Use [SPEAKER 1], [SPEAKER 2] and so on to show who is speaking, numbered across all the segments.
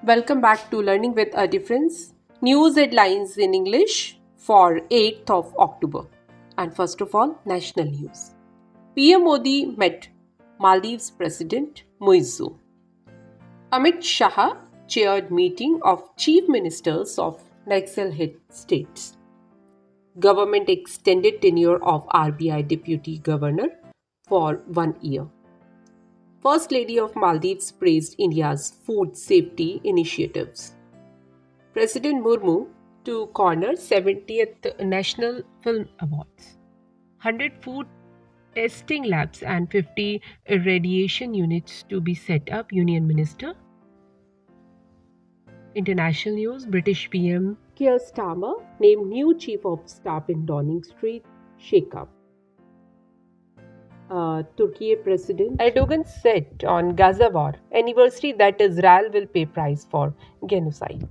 [SPEAKER 1] Welcome back to Learning with a Difference. News headlines in English for 8th of October. And first of all, national news. PM Modi met Maldives President Muizzu. Amit Shah chaired meeting of chief ministers of Naxal-hit states. Government extended tenure of RBI Deputy Governor for 1 year. First Lady of Maldives praised India's food safety initiatives. President Murmu to corner 70th National Film Awards. 100 food testing labs and 50 irradiation units to be set up, Union Minister. International news, British PM Keir Starmer named new Chief of Staff in Downing Street shake-up. Turkey President Erdogan said on Gaza war anniversary that Israel will pay price for genocide.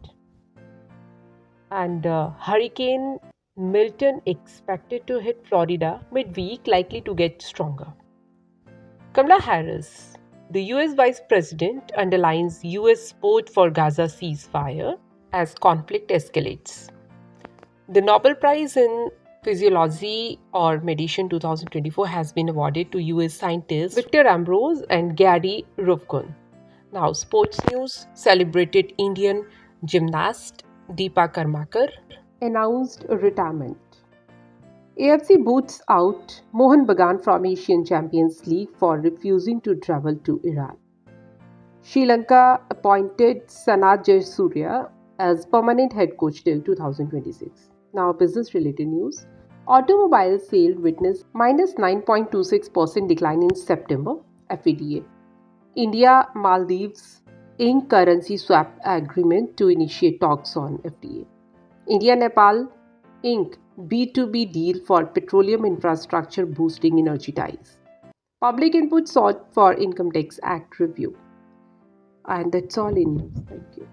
[SPEAKER 1] And Hurricane Milton expected to hit Florida midweek, likely to get stronger. Kamala Harris, the US Vice President, underlines US support for Gaza ceasefire as conflict escalates. The Nobel Prize in Physiology or Medicine 2024 has been awarded to US scientists Victor Ambrose and Gary Ruvkun. Now, sports news. Celebrated Indian gymnast Deepa Karmakar announced retirement. AFC boots out Mohan Bagan from Asian Champions League for refusing to travel to Iran. Sri Lanka appointed Sanat Jayasuriya as permanent head coach till 2026. Now, business related news. Automobile sale witnessed minus 9.26% decline in September, FADA. India Maldives ink currency swap agreement to initiate talks on FTA. India Nepal ink B2B deal for petroleum infrastructure boosting energy ties. Public input sought for Income Tax Act review. And that's all in news. Thank you.